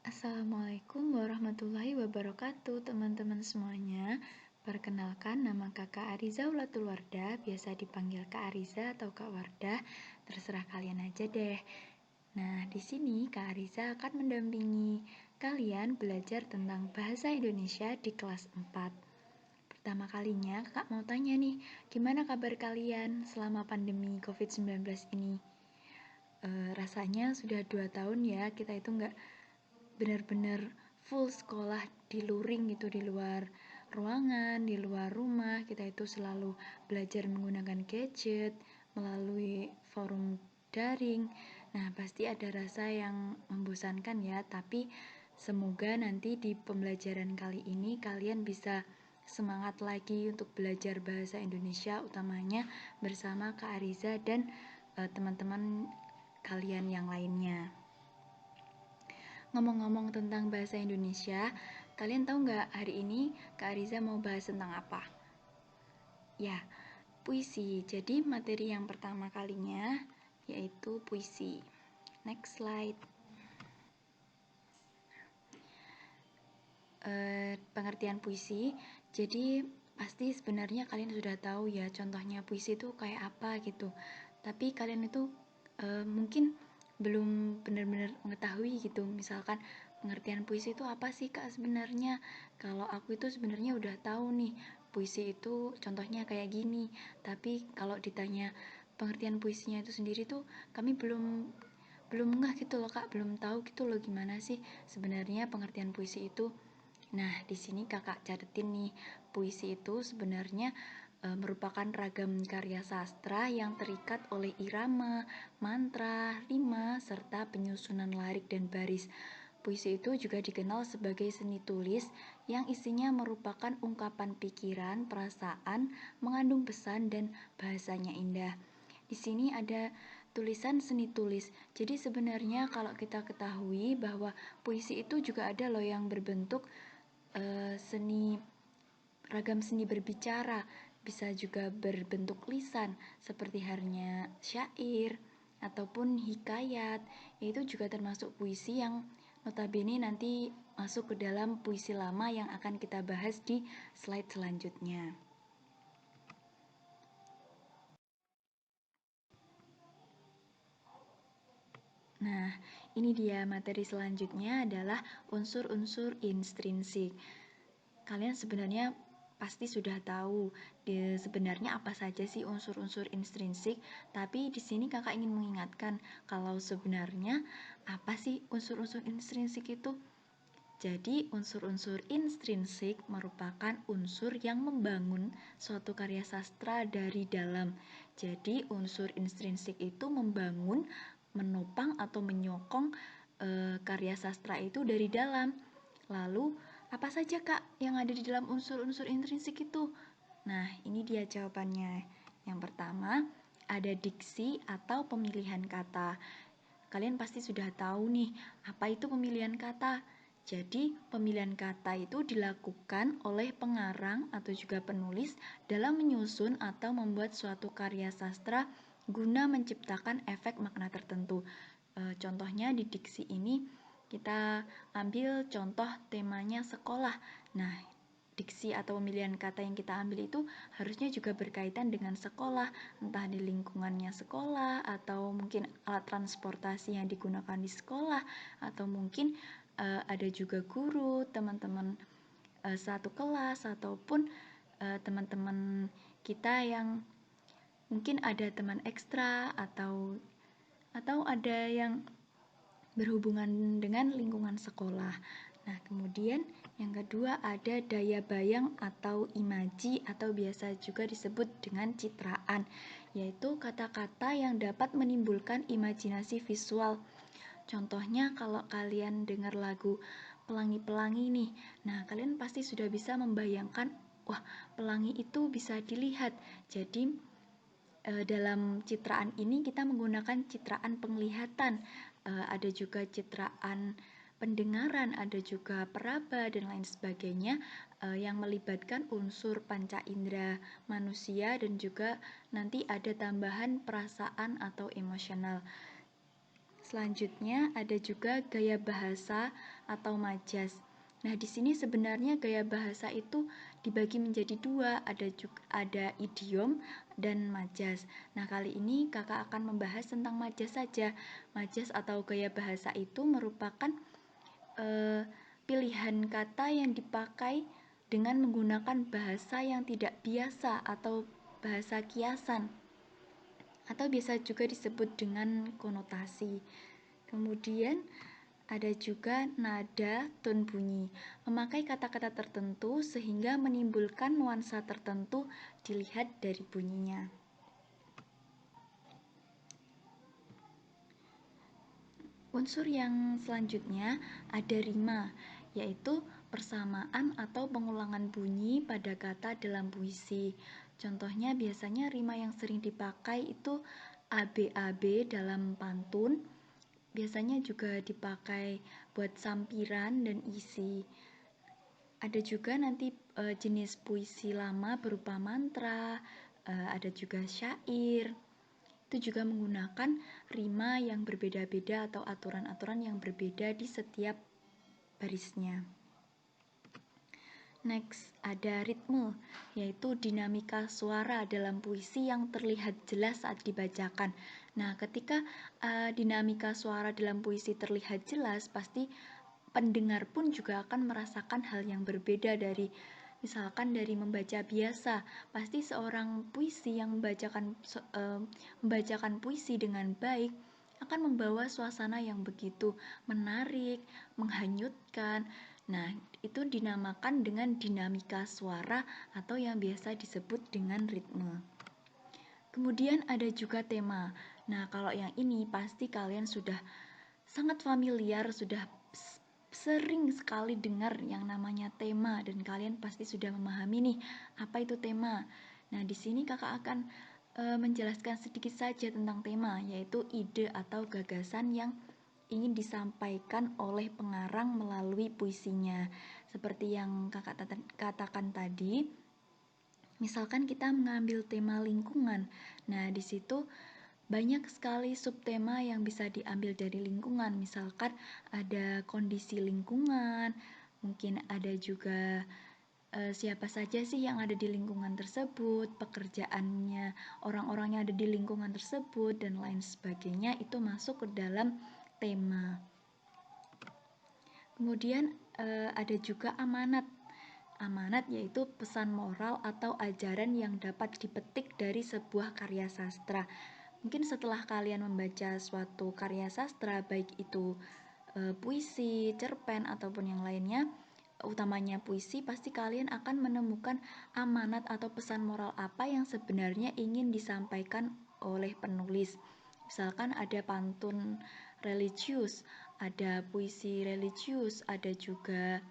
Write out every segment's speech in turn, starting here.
Assalamualaikum warahmatullahi wabarakatuh, teman-teman semuanya. Perkenalkan, nama kakak Ariza Ulatul Wardah, biasa dipanggil Kak Ariza atau Kak Wardah, terserah kalian aja deh. Nah, di sini Kak Ariza akan mendampingi kalian belajar tentang bahasa Indonesia di kelas 4. Pertama kalinya, kakak mau tanya nih, gimana kabar kalian selama pandemi COVID-19 ini? Rasanya sudah 2 tahun ya, kita itu nggak benar-benar full sekolah di luring gitu, di luar ruangan, di luar rumah. Kita itu selalu belajar menggunakan gadget melalui forum daring. Nah, pasti ada rasa yang membosankan ya, tapi semoga nanti di pembelajaran kali ini kalian bisa semangat lagi untuk belajar bahasa Indonesia, utamanya bersama Kak Ariza dan teman-teman kalian yang lainnya. Ngomong-ngomong tentang bahasa Indonesia, kalian tahu nggak hari ini Kak Ariza mau bahas tentang apa? Ya, puisi. Jadi materi yang pertama kalinya yaitu puisi. Next slide. Pengertian puisi. Jadi pasti sebenarnya kalian sudah tahu ya contohnya puisi itu kayak apa gitu. Tapi kalian itu mungkin belum benar-benar mengetahui gitu. Misalkan pengertian puisi itu apa sih Kak sebenarnya? Kalau aku itu sebenarnya udah tahu nih, puisi itu contohnya kayak gini. Tapi kalau ditanya pengertian puisinya itu sendiri tuh kami belum ngeh gitu loh Kak, belum tahu gitu loh gimana sih sebenarnya pengertian puisi itu. Nah, di sini kakak catetin nih, puisi itu sebenarnya merupakan ragam karya sastra yang terikat oleh irama, mantra, rima, serta penyusunan lirik dan baris. Puisi itu juga dikenal sebagai seni tulis yang isinya merupakan ungkapan pikiran, perasaan, mengandung pesan dan bahasanya indah. Di sini ada tulisan seni tulis. Jadi sebenarnya kalau kita ketahui bahwa puisi itu juga ada loh yang berbentuk ragam seni berbicara, bisa juga berbentuk lisan seperti halnya syair ataupun hikayat. Itu juga termasuk puisi yang notabene nanti masuk ke dalam puisi lama yang akan kita bahas di slide selanjutnya. Nah, ini dia materi selanjutnya adalah unsur-unsur intrinsik. Kalian sebenarnya pasti sudah tahu sebenarnya apa saja sih unsur-unsur intrinsik, tapi di sini kakak ingin mengingatkan kalau sebenarnya apa sih unsur-unsur intrinsik itu? Jadi unsur-unsur intrinsik merupakan unsur yang membangun suatu karya sastra dari dalam. Jadi unsur intrinsik itu membangun, menopang atau menyokong karya sastra itu dari dalam. Lalu apa saja Kak yang ada di dalam unsur-unsur intrinsik itu? Nah, ini dia jawabannya. Yang pertama, ada diksi atau pemilihan kata. Kalian pasti sudah tahu nih, apa itu pemilihan kata? Jadi, pemilihan kata itu dilakukan oleh pengarang atau juga penulis dalam menyusun atau membuat suatu karya sastra guna menciptakan efek makna tertentu. Contohnya di diksi ini kita ambil contoh temanya sekolah. Nah, diksi atau pemilihan kata yang kita ambil itu harusnya juga berkaitan dengan sekolah, entah di lingkungannya sekolah atau mungkin alat transportasi yang digunakan di sekolah, atau mungkin ada juga guru, teman-teman satu kelas, ataupun teman-teman kita yang mungkin ada teman ekstra atau ada yang berhubungan dengan lingkungan sekolah. Nah, kemudian yang kedua ada daya bayang atau imaji atau biasa juga disebut dengan citraan, yaitu kata-kata yang dapat menimbulkan imajinasi visual. Contohnya kalau kalian dengar lagu Pelangi-Pelangi nih, nah kalian pasti sudah bisa membayangkan, wah pelangi itu bisa dilihat. Jadi dalam citraan ini kita menggunakan citraan penglihatan, ada juga citraan pendengaran, ada juga peraba dan lain sebagainya yang melibatkan unsur panca indera manusia dan juga nanti ada tambahan perasaan atau emosional. Selanjutnya ada juga gaya bahasa atau majas. Nah, di sini sebenarnya gaya bahasa itu dibagi menjadi dua, ada idiom dan majas. Nah, kali ini kakak akan membahas tentang majas saja. Majas atau gaya bahasa itu merupakan pilihan kata yang dipakai dengan menggunakan bahasa yang tidak biasa atau bahasa kiasan, atau biasa juga disebut dengan konotasi. Kemudian ada juga nada, tone bunyi, memakai kata-kata tertentu sehingga menimbulkan nuansa tertentu dilihat dari bunyinya. Unsur yang selanjutnya ada rima, yaitu persamaan atau pengulangan bunyi pada kata dalam puisi. Contohnya biasanya rima yang sering dipakai itu ABAB dalam pantun, biasanya juga dipakai buat sampiran dan isi. Ada juga nanti jenis puisi lama berupa mantra, ada juga syair. Itu juga menggunakan rima yang berbeda-beda atau aturan-aturan yang berbeda di setiap barisnya. Next, ada ritme, yaitu dinamika suara dalam puisi yang terlihat jelas saat dibacakan. Nah, ketika dinamika suara dalam puisi terlihat jelas, pasti pendengar pun juga akan merasakan hal yang berbeda dari misalkan dari membaca biasa. Pasti seorang puisi yang membacakan puisi dengan baik akan membawa suasana yang begitu menarik, menghanyutkan. Nah, itu dinamakan dengan dinamika suara atau yang biasa disebut dengan ritme. Kemudian ada juga tema. Nah, kalau yang ini pasti kalian sudah sangat familiar, sudah sering sekali dengar yang namanya tema dan kalian pasti sudah memahami nih apa itu tema. Nah, di sini kakak akan menjelaskan sedikit saja tentang tema, yaitu ide atau gagasan yang ingin disampaikan oleh pengarang melalui puisinya. Seperti yang kakak katakan tadi, misalkan kita mengambil tema lingkungan. Nah, di situ banyak sekali subtema yang bisa diambil dari lingkungan. Misalkan ada kondisi lingkungan, mungkin ada juga siapa saja sih yang ada di lingkungan tersebut, pekerjaannya, orang-orang yang ada di lingkungan tersebut, dan lain sebagainya. Itu masuk ke dalam tema. Kemudian ada juga amanat. Amanat yaitu pesan moral atau ajaran yang dapat dipetik dari sebuah karya sastra. Mungkin setelah kalian membaca suatu karya sastra, baik itu puisi, cerpen, ataupun yang lainnya, utamanya puisi, pasti kalian akan menemukan amanat atau pesan moral apa yang sebenarnya ingin disampaikan oleh penulis. Misalkan ada pantun religius, ada puisi religius, ada juga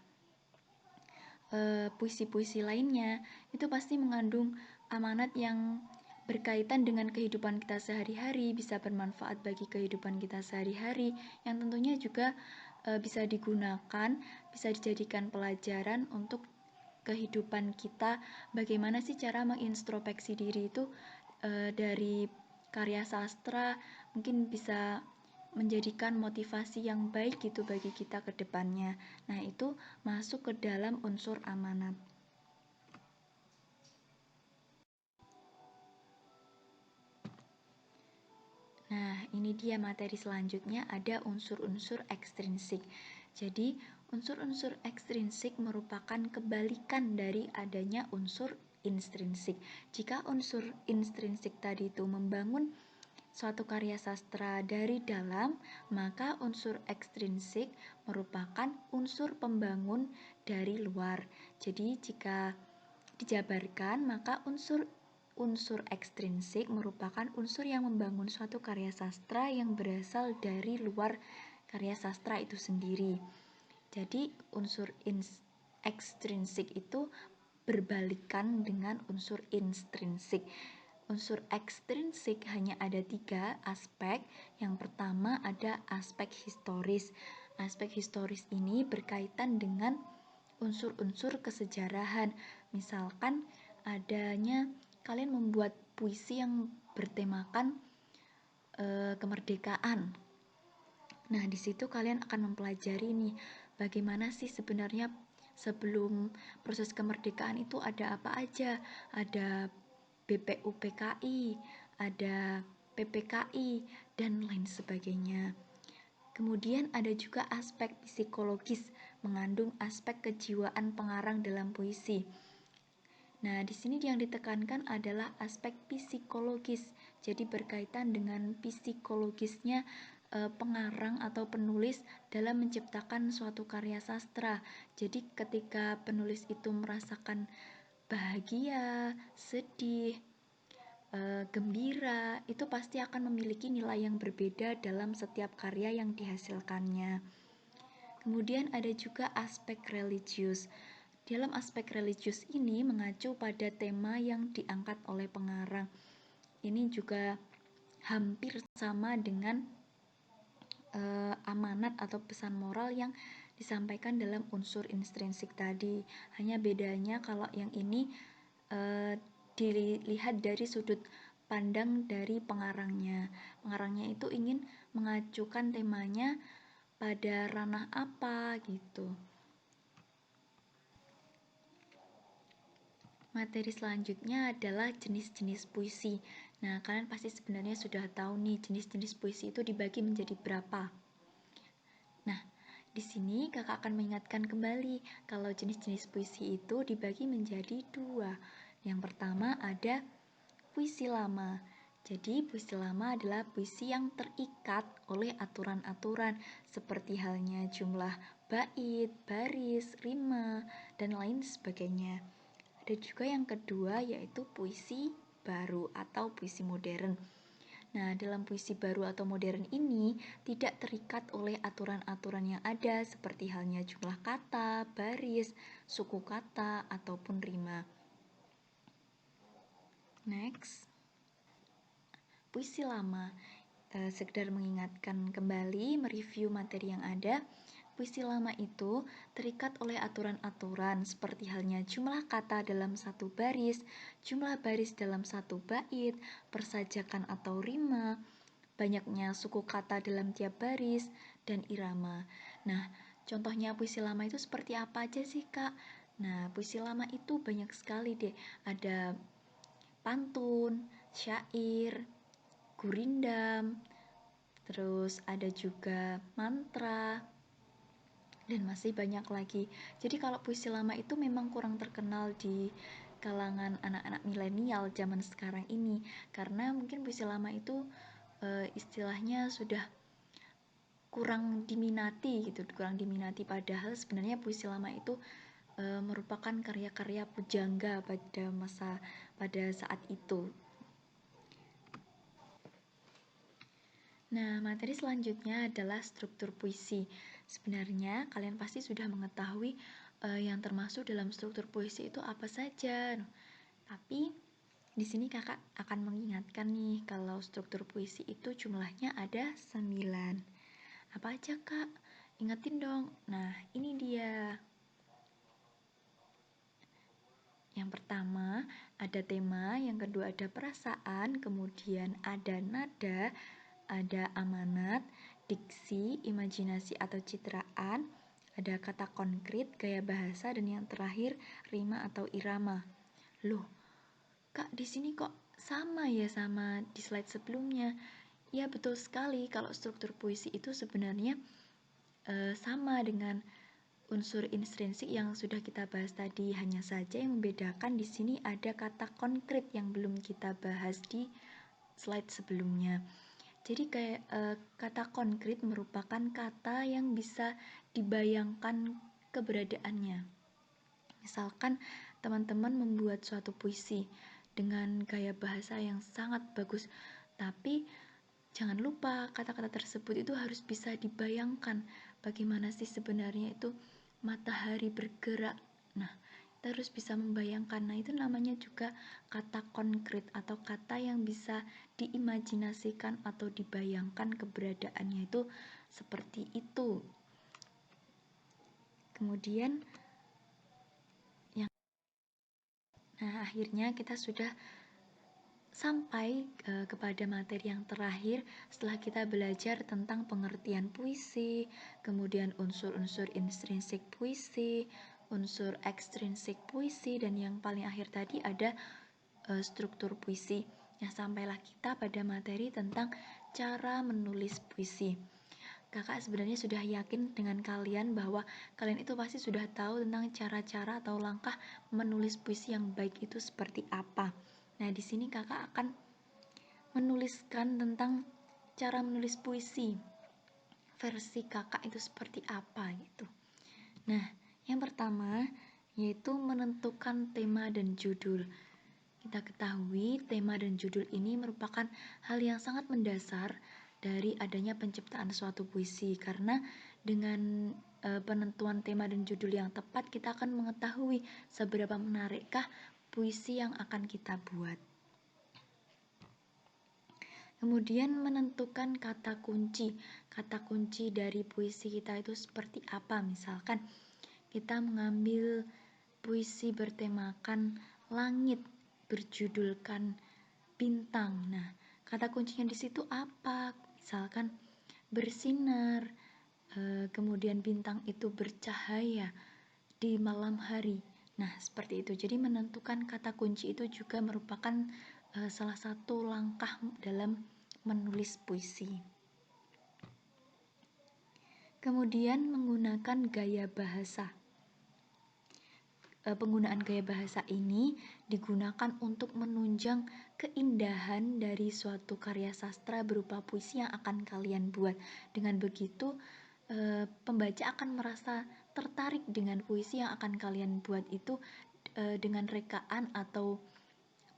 puisi-puisi lainnya. Itu pasti mengandung amanat yang berkaitan dengan kehidupan kita sehari-hari, bisa bermanfaat bagi kehidupan kita sehari-hari, yang tentunya juga bisa digunakan, bisa dijadikan pelajaran untuk kehidupan kita. Bagaimana sih cara mengintrospeksi diri itu dari karya sastra, mungkin bisa menjadikan motivasi yang baik gitu bagi kita ke depannya. Nah, itu masuk ke dalam unsur amanat. Nah, ini dia materi selanjutnya, ada unsur-unsur ekstrinsik. Jadi, unsur-unsur ekstrinsik merupakan kebalikan dari adanya unsur intrinsik. Jika unsur intrinsik tadi itu membangun suatu karya sastra dari dalam, maka unsur ekstrinsik merupakan unsur pembangun dari luar. Jadi jika dijabarkan, maka unsur ekstrinsik merupakan unsur yang membangun suatu karya sastra yang berasal dari luar karya sastra itu sendiri. Jadi unsur ekstrinsik itu berbalikan dengan unsur intrinsik. Unsur ekstrinsik hanya ada 3 aspek. Yang pertama ada aspek historis. Aspek historis ini berkaitan dengan unsur-unsur kesejarahan. Misalkan adanya kalian membuat puisi yang bertemakan kemerdekaan. Nah, di situ kalian akan mempelajari nih, bagaimana sih sebenarnya sebelum proses kemerdekaan itu ada apa aja. Ada BPUPKI, ada PPKI, dan lain sebagainya. Kemudian ada juga aspek psikologis, mengandung aspek kejiwaan pengarang dalam puisi. Nah, di sini yang ditekankan adalah aspek psikologis. Jadi berkaitan dengan psikologisnya pengarang atau penulis dalam menciptakan suatu karya sastra. Jadi ketika penulis itu merasakan bahagia, sedih, gembira, itu pasti akan memiliki nilai yang berbeda dalam setiap karya yang dihasilkannya. Kemudian ada juga aspek religius. Dalam aspek religius ini mengacu pada tema yang diangkat oleh pengarang. Ini juga hampir sama dengan amanat atau pesan moral yang disampaikan dalam unsur intrinsik tadi. Hanya bedanya kalau yang ini dilihat dari sudut pandang dari pengarangnya. Pengarangnya itu ingin mengacukan temanya pada ranah apa gitu. Materi selanjutnya adalah jenis-jenis puisi. Nah, kalian pasti sebenarnya sudah tahu nih jenis-jenis puisi itu dibagi menjadi berapa. Nah, di sini kakak akan mengingatkan kembali kalau jenis-jenis puisi itu dibagi menjadi dua. Yang pertama ada puisi lama. Jadi puisi lama adalah puisi yang terikat oleh aturan-aturan seperti halnya jumlah bait, baris, rima, dan lain sebagainya. Ada juga yang kedua yaitu puisi baru atau puisi modern. Nah, dalam puisi baru atau modern ini tidak terikat oleh aturan-aturan yang ada seperti halnya jumlah kata, baris, suku kata, ataupun rima. Next, puisi lama. Sekedar mengingatkan kembali, mereview materi yang ada. Puisi lama itu terikat oleh aturan-aturan seperti halnya jumlah kata dalam satu baris, jumlah baris dalam satu bait, persajakan atau rima, banyaknya suku kata dalam tiap baris, dan irama. Nah, contohnya puisi lama itu seperti apa aja sih, Kak? Nah, puisi lama itu banyak sekali deh. Ada pantun, syair, gurindam, terus ada juga mantra, dan masih banyak lagi. Jadi kalau puisi lama itu memang kurang terkenal di kalangan anak-anak milenial zaman sekarang ini, karena mungkin puisi lama itu istilahnya sudah kurang diminati gitu, kurang diminati, padahal sebenarnya puisi lama itu merupakan karya-karya pujangga pada saat itu. Nah, materi selanjutnya adalah struktur puisi. Sebenarnya kalian pasti sudah mengetahui yang termasuk dalam struktur puisi itu apa saja. Tapi di sini kakak akan mengingatkan nih kalau struktur puisi itu jumlahnya ada 9. Apa aja, Kak? Ingetin dong. Nah, ini dia. Yang pertama ada tema, yang kedua ada perasaan, kemudian ada nada, ada amanat, diksi, imajinasi atau citraan, ada kata konkret, gaya bahasa, dan yang terakhir rima atau irama. Loh, Kak, di sini kok sama ya sama di slide sebelumnya? Ya, betul sekali. Kalau struktur puisi itu sebenarnya sama dengan unsur intrinsik yang sudah kita bahas tadi, hanya saja yang membedakan di sini ada kata konkret yang belum kita bahas di slide sebelumnya. Jadi kayak kata konkret merupakan kata yang bisa dibayangkan keberadaannya. Misalkan teman-teman membuat suatu puisi dengan gaya bahasa yang sangat bagus, tapi jangan lupa kata-kata tersebut itu harus bisa dibayangkan bagaimana sih sebenarnya itu matahari bergerak. Nah, kita harus bisa membayangkan. Nah, itu namanya juga kata konkret atau kata yang bisa diimajinasikan atau dibayangkan keberadaannya itu seperti itu. Kemudian akhirnya kita sudah sampai kepada materi yang terakhir setelah kita belajar tentang pengertian puisi, kemudian unsur-unsur intrinsik puisi, unsur ekstrinsik puisi, dan yang paling akhir tadi ada struktur puisi. Nah, sampailah kita pada materi tentang cara menulis puisi. Kakak sebenarnya sudah yakin dengan kalian bahwa kalian itu pasti sudah tahu tentang cara-cara atau langkah menulis puisi yang baik itu seperti apa. Nah, di sini kakak akan menuliskan tentang cara menulis puisi versi kakak itu seperti apa gitu. Nah, yang pertama yaitu menentukan tema dan judul. Kita ketahui tema dan judul ini merupakan hal yang sangat mendasar dari adanya penciptaan suatu puisi, karena dengan penentuan tema dan judul yang tepat kita akan mengetahui seberapa menarikkah puisi yang akan kita buat. Kemudian menentukan kata kunci. Kata kunci dari puisi kita itu seperti apa? Misalkan kita mengambil puisi bertemakan langit, berjudulkan bintang. Nah, kata kuncinya di situ apa? Misalkan bersinar, kemudian bintang itu bercahaya di malam hari. Nah, seperti itu. Jadi menentukan kata kunci itu juga merupakan salah satu langkah dalam menulis puisi. Kemudian menggunakan gaya bahasa. Penggunaan gaya bahasa ini digunakan untuk menunjang keindahan dari suatu karya sastra berupa puisi yang akan kalian buat. Dengan begitu, pembaca akan merasa tertarik dengan puisi yang akan kalian buat itu dengan rekaan atau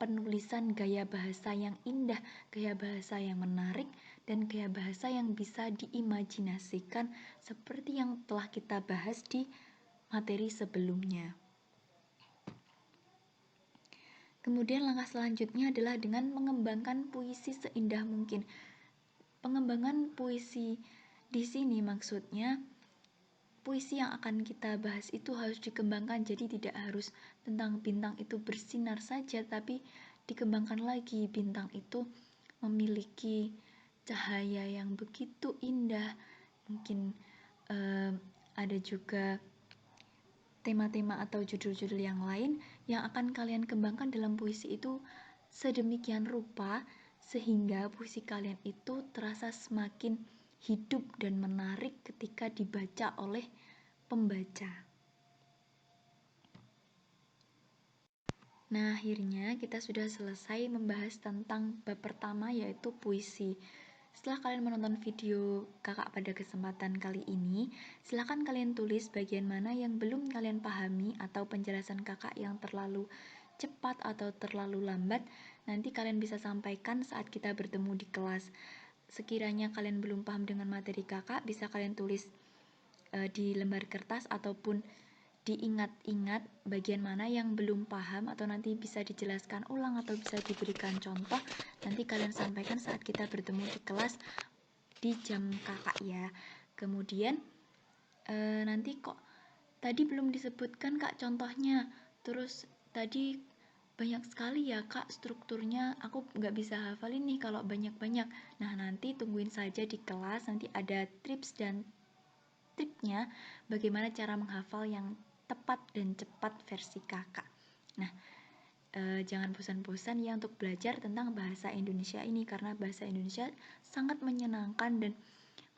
penulisan gaya bahasa yang indah, gaya bahasa yang menarik, dan gaya bahasa yang bisa diimajinasikan seperti yang telah kita bahas di materi sebelumnya. Kemudian langkah selanjutnya adalah dengan mengembangkan puisi seindah mungkin. Pengembangan puisi di sini maksudnya puisi yang akan kita bahas itu harus dikembangkan, jadi tidak harus tentang bintang itu bersinar saja, tapi dikembangkan lagi. Bintang itu memiliki cahaya yang begitu indah. Mungkin ada juga tema-tema atau judul-judul yang lain yang akan kalian kembangkan dalam puisi itu sedemikian rupa sehingga puisi kalian itu terasa semakin hidup dan menarik ketika dibaca oleh pembaca. Nah, akhirnya kita sudah selesai membahas tentang bab pertama, yaitu puisi. Setelah kalian menonton video kakak pada kesempatan kali ini, silahkan kalian tulis bagian mana yang belum kalian pahami atau penjelasan kakak yang terlalu cepat atau terlalu lambat. Nanti kalian bisa sampaikan saat kita bertemu di kelas. Sekiranya kalian belum paham dengan materi kakak, bisa kalian tulis di lembar kertas ataupun diingat-ingat bagian mana yang belum paham, atau nanti bisa dijelaskan ulang atau bisa diberikan contoh. Nanti kalian sampaikan saat kita bertemu di kelas di jam kakak ya. Kemudian nanti kok tadi belum disebutkan kak contohnya, terus tadi banyak sekali ya kak strukturnya, aku nggak bisa hafalin nih kalau banyak-banyak. Nah, nanti tungguin saja di kelas, nanti ada tips dan triknya bagaimana cara menghafal yang tepat dan cepat versi kakak. Nah, jangan bosan-bosan ya untuk belajar tentang bahasa Indonesia ini, karena bahasa Indonesia sangat menyenangkan dan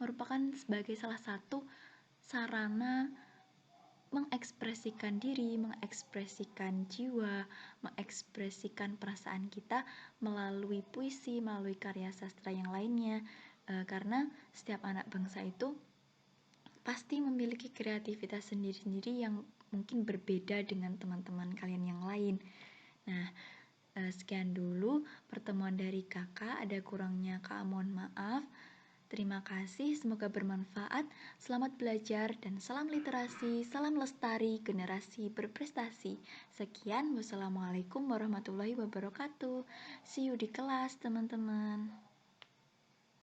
merupakan sebagai salah satu sarana mengekspresikan diri, mengekspresikan jiwa, mengekspresikan perasaan kita melalui puisi, melalui karya sastra yang lainnya. Karena setiap anak bangsa itu pasti memiliki kreativitas sendiri-sendiri yang mungkin berbeda dengan teman-teman kalian yang lain. Nah, sekian dulu pertemuan dari kakak. Ada kurangnya kak mohon maaf. Terima kasih, semoga bermanfaat. Selamat belajar dan salam literasi, salam lestari, generasi berprestasi. Sekian, wassalamualaikum warahmatullahi wabarakatuh. See you di kelas, teman-teman.